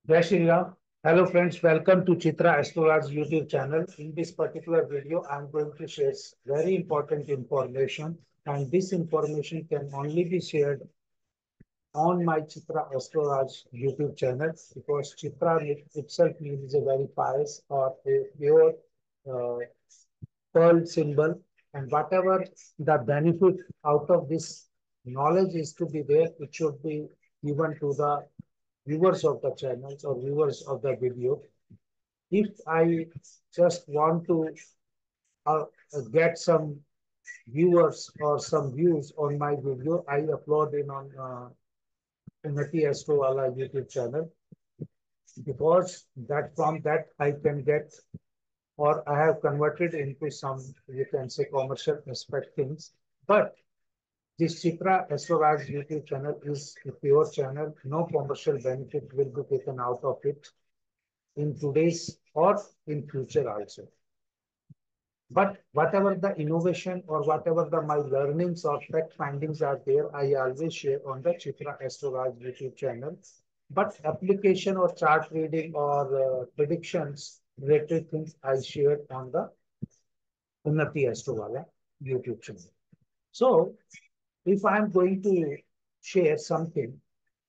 Jai Shri Ram. Hello friends, welcome to Chitra Astrolog's YouTube channel. In this particular video, I'm going to share very important information, and this information can only be shared on my Chitra Astrolog's YouTube channel because Chitra itself means a very pious or a pure uh, pearl symbol, and whatever the benefit out of this knowledge is to be there, it should be given to the viewers of the channels or viewers of the video. If I just want to uh, get some viewers or some views on my video, I upload in on Unnati Astro Wala YouTube channel because that from that I can get or I have converted into some, you can say, commercial aspect things. But this Chitra Astroraj YouTube channel is a pure channel. No commercial benefit will be taken out of it in today's or in future also. But whatever the innovation or whatever the my learnings or fact findings are there, I always share on the Chitra Astroraj YouTube channel. But application or chart reading or predictions related things I share on the Unnati Astrowala YouTube channel. So if I'm going to share something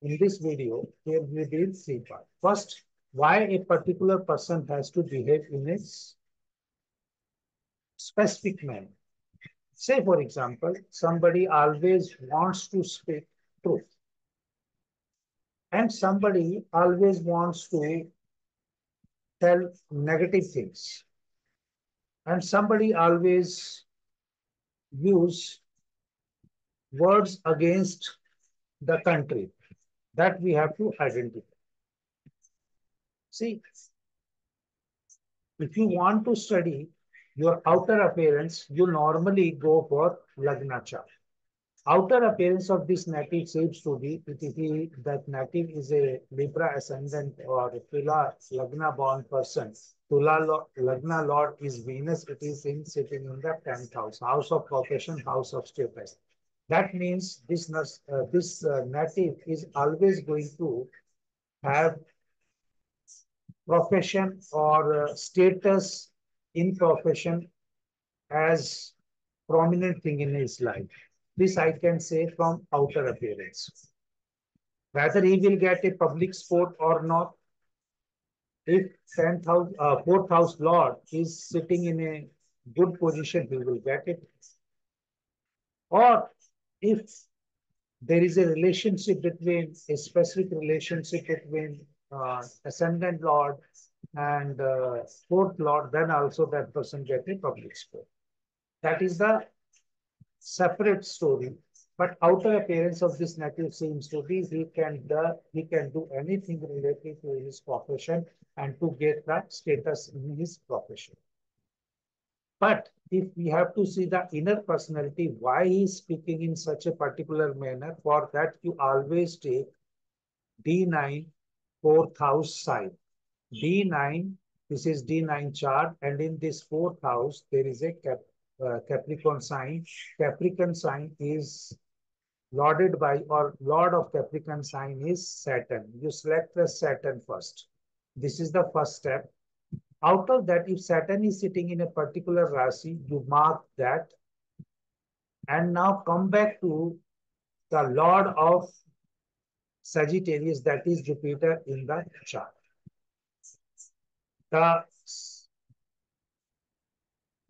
in this video, here we will see part. First, why a particular person has to behave in a specific manner. Say, for example, somebody always wants to speak truth, and somebody always wants to tell negative things, and somebody always use words against the country. That we have to identify. See, if you want to study your outer appearance, you normally go for Lagna chart. Outer appearance of this native seems to be that native is a Libra ascendant or Tula Lagna born person. Lagna Lord is Venus. It is in sitting in the 10th house, house of profession, house of status. That means this native is always going to have profession or status in profession as prominent thing in his life. This I can say from outer appearance. Whether he will get a public sport or not, if 10th house, 4th house lord is sitting in a good position, he will get it. Or if there is a relationship between a specific relationship between ascendant lord and fourth lord, then also that person get a public sport. That is the separate story. But outer appearance of this native seems to be he can do anything related to his profession and to get that status in his profession. But if we have to see the inner personality, why he is speaking in such a particular manner, for that you always take D9 fourth house sign. D9, this is D9 chart, and in this fourth house, there is a Capricorn sign. Capricorn sign is lorded by or lord of Capricorn sign is Saturn. You select the Saturn first. This is the first step. Out of that, if Saturn is sitting in a particular Rasi, you mark that and now come back to the lord of Sagittarius, that is Jupiter in the chart. The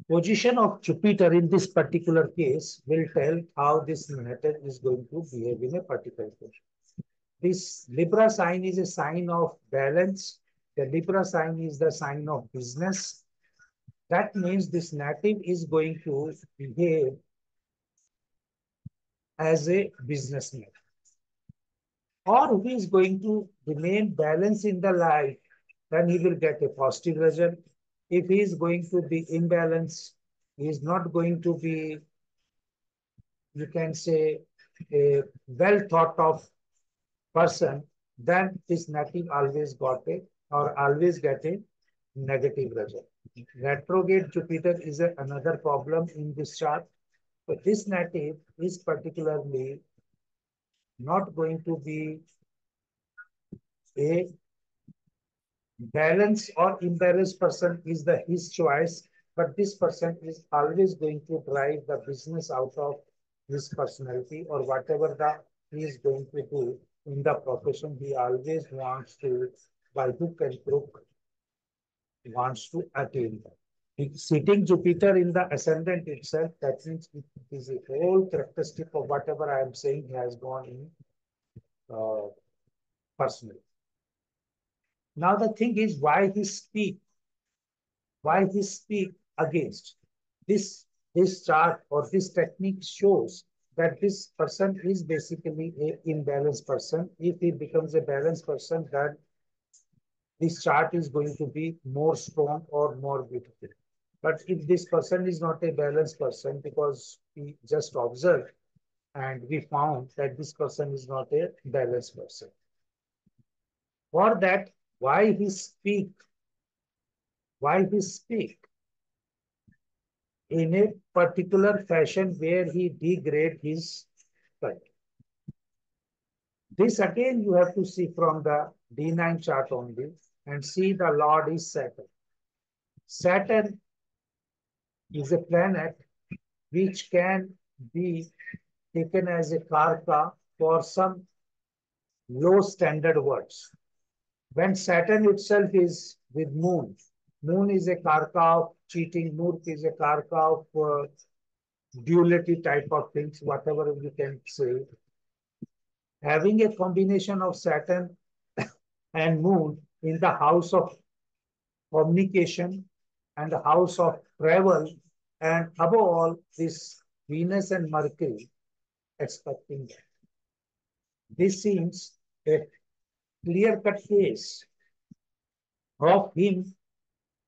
position of Jupiter in this particular case will tell how this matter is going to behave in a particular case. This Libra sign is a sign of balance. The Libra sign is the sign of business. That means this native is going to behave as a businessman. Or he is going to remain balanced in the life, then he will get a positive result. If he is going to be imbalanced, he is not going to be, you can say, a well thought of person, then this native always got a or always get a negative result. Retrograde Jupiter is another problem in this chart. But this native is particularly not going to be a Balanced or imbalanced person is the his choice, but this person is always going to drive the business out of his personality or whatever the he is going to do in the profession. He always wants to, by hook and crook, wants to attain that. Sitting Jupiter in the ascendant itself, that means it is a whole characteristic of whatever I am saying has gone in personally. Now the thing is why he speak against this this chart or this technique shows that this person is basically a imbalanced person. If he becomes a balanced person, then this chart is going to be more strong or more beautiful. But if this person is not a balanced person, because we just observed and we found that this person is not a balanced person. For that, why he speak, why he speak in a particular fashion where he degrade his country. This again you have to see from the D9 chart only and see the Lord is Saturn. Saturn is a planet which can be taken as a karka for some low standard words. When Saturn itself is with Moon, Moon is a karka of cheating, Moon is a karka of duality type of things, whatever you can say. Having a combination of Saturn and Moon in the house of communication and the house of travel, and above all, this Venus and Mercury expecting that. This seems a clear cut case of him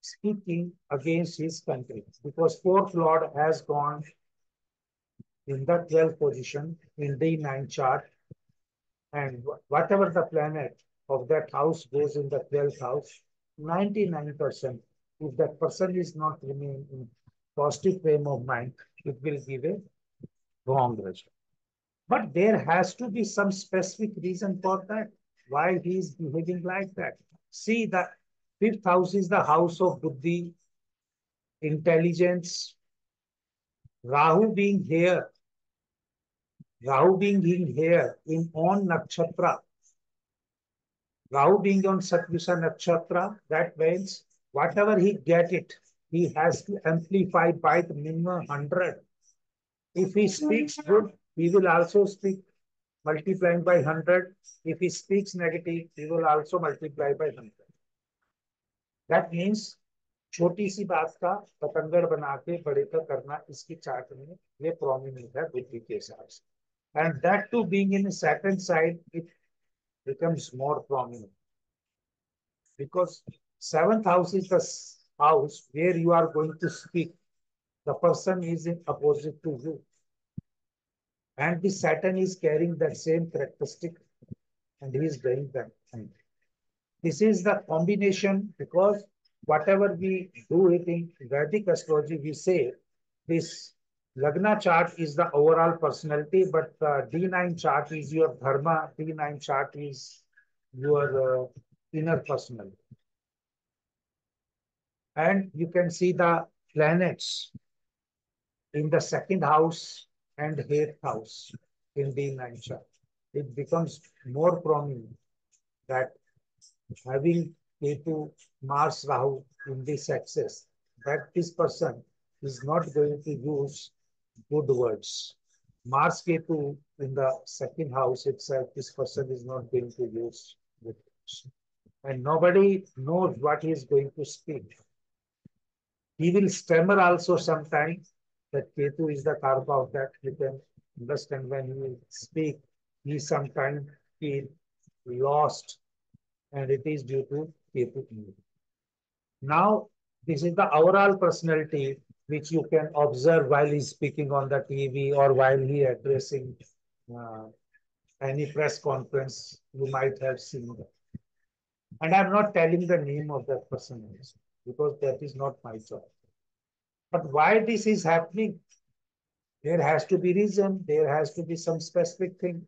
speaking against his country because fourth lord has gone in the 12th position in D9 chart, and whatever the planet of that house goes in the 12th house, 99%, if that person is not remain in positive frame of mind, it will give a wrong result. But there has to be some specific reason for that, why he is behaving like that. See, the fifth house is the house of buddhi, intelligence. Rahu being here, Rahu being here in on nakshatra, Rahu being on Satvisa nakshatra, that means whatever he get it, he has to amplify by the minimum 100. If he speaks good, he will also speak multiplying by 100. If he speaks negative, he will also multiply by 100. That means छोटी सी बात का पतंगड़ बना के बड़े का करना इसकी chart में ये प्रोमिनेंट है बुद्धि के हिसाब से, and that too being in a Saturn side, it becomes more prominent because seventh house is the house where you are going to speak. The person is in opposite to you, and the Saturn is carrying that same characteristic, and he is doing that. This is the combination because whatever we do it in Vedic astrology, we say this Lagna chart is the overall personality, but D9 chart is your dharma, D9 chart is your inner personality. And you can see the planets in the second house and eighth house in D9 chart. It becomes more prominent that having Ketu, Mars, Rahu in this axis, that this person is not going to use good words. Mars Ketu in the second house itself, this person is not going to use good words. And nobody knows what he is going to speak. He will stammer also sometimes. That Ketu is the karma of that. You can understand when he speak, he sometimes feel lost, and it is due to Ketu. Now, this is the overall personality which you can observe while he's speaking on the TV or while he addressing uh, any press conference. You might have seen that. And I'm not telling the name of that person because that is not my job. But why this is happening? There has to be reason. There has to be some specific thing.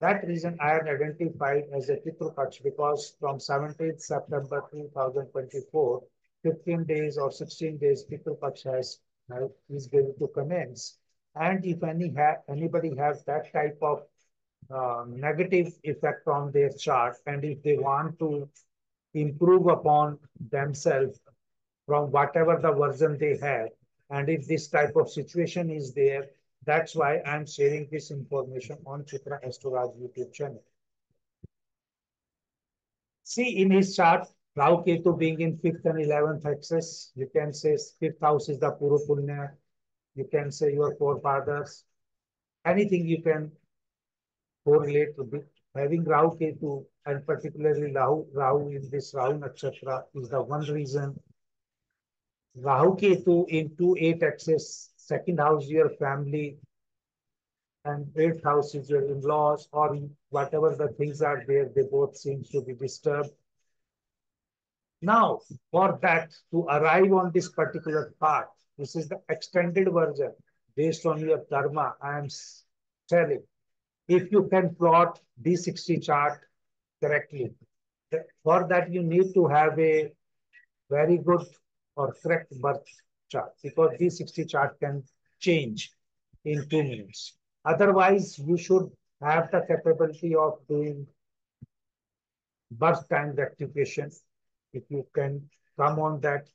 That reason I am identified as a Pitru Paksh because from 17th September 2024, 15 days or 16 days Pitru Paksh is going to commence. And if anybody has that type of negative effect on their chart, and if they want to improve upon themselves from whatever the version they have, and if this type of situation is there, that's why I'm sharing this information on Chitra Astrolog YouTube channel. See in his chart, Rahu Ketu being in 5th and 11th axis, you can say 5th house is the Puru Punya, you can say your forefathers, anything you can correlate with having Rahu Ketu, and particularly Rahu in this Rahu Nakshatra is the one reason. Rahu Ketu into 8 axis, second house your family, and 8th house is your in-laws, or whatever the things are there, they both seem to be disturbed. Now, for that to arrive on this particular path, this is the extended version based on your dharma. I am telling, if you can plot D60 chart correctly, for that you need to have a very good or correct birth chart, because D60 chart can change in 2 minutes. Otherwise, you should have the capability of doing birth time rectification. If you can come on that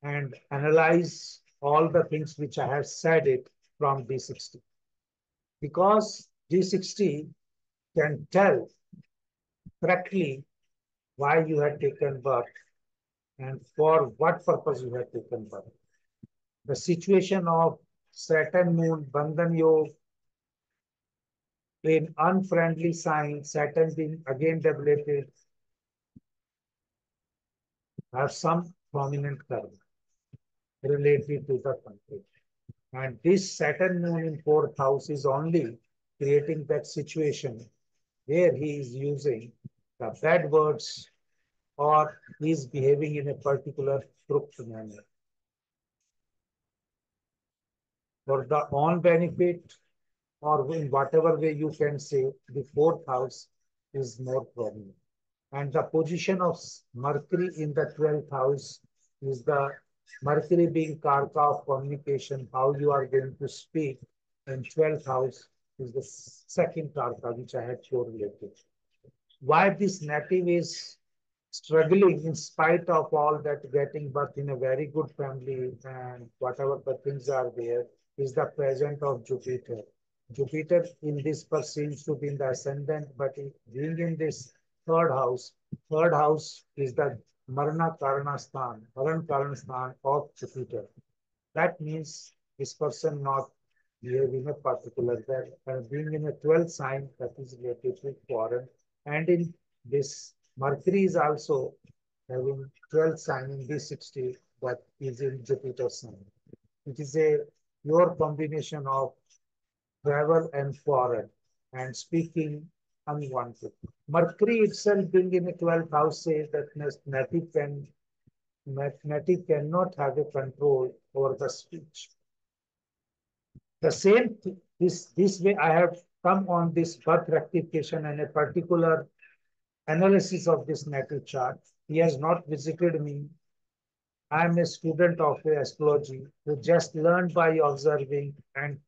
and analyze all the things which I have said it from D60. Because D60 can tell correctly why you had taken birth and for what purpose you had taken birth. The situation of Saturn Moon Bandhan Yoga in unfriendly sign, Saturn being again debilitated, have some prominent karma related to the country. And this Saturn Moon in 4th house is only creating that situation where he is using the bad words or he is behaving in a particular crooked manner. For the own benefit or in whatever way you can say, the 4th house is more prominent. And the position of Mercury in the 12th house is the Mercury being Karka of communication, how you are going to speak. And 12th house is the second Karka, which I had correlated. Why this native is struggling in spite of all that, getting birth in a very good family and whatever the things are there, is the presence of Jupiter. Jupiter in this person seems to be in the ascendant, but being in this third house is the Marana Karana Sthan of Jupiter. That means this person not behaving a particular way, being in a 12th sign that is related to foreign, and in this Mercury is also having 12th sign in D60 that is in Jupiter sign. It is a pure combination of travel and foreign and speaking unwanted. Mercury itself being in a 12th house says that native cannot have a control over the speech. The same this way I have come on this birth rectification and a particular analysis of this natal chart. He has not visited me. I am a student of astrology who just learned by observing and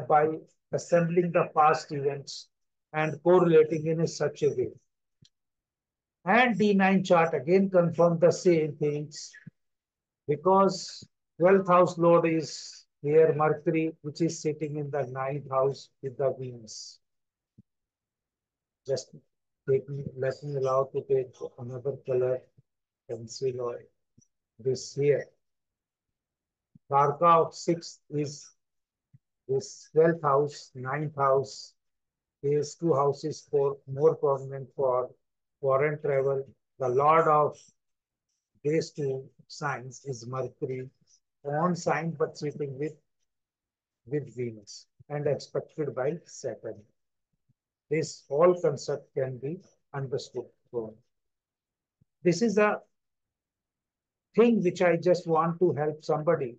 by assembling the past events and correlating in such a way. And D9 chart again confirmed the same things because 12th house lord is here Mercury, which is sitting in the 9th house with the Venus. Just let me allow to take another color pencil or this here. Karka of 6th is this 12th house, 9th house. These two houses for more prominent for foreign travel. The lord of these two signs is Mercury, on sign but sitting with Venus and expected by Saturn. This whole concept can be understood. So this is a thing which I just want to help somebody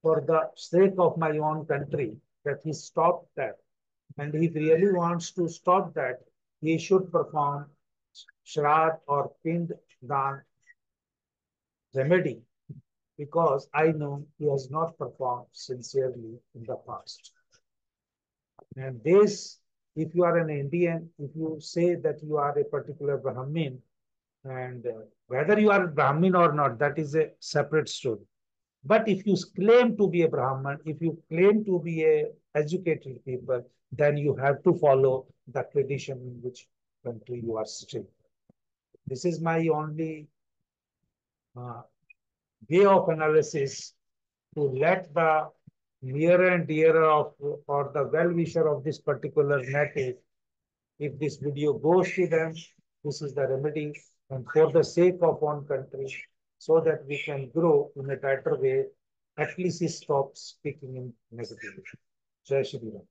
for the sake of my own country that he stopped that. And if he really wants to stop that, he should perform Shradh or Pind Daan remedy, because I know he has not performed sincerely in the past. And this, if you are an Indian, if you say that you are a particular Brahmin, and whether you are Brahmin or not, that is a separate story. But if you claim to be a Brahman, if you claim to be a educated people, then you have to follow the tradition in which country you are staying. This is my only uh, way of analysis, to let the nearer and dearer of, or the well-wisher of this particular native, if this video goes to them, this is the remedy, and for the sake of one country, so that we can grow in a better way, at least he stops speaking in negativity. Jai Shri Ram.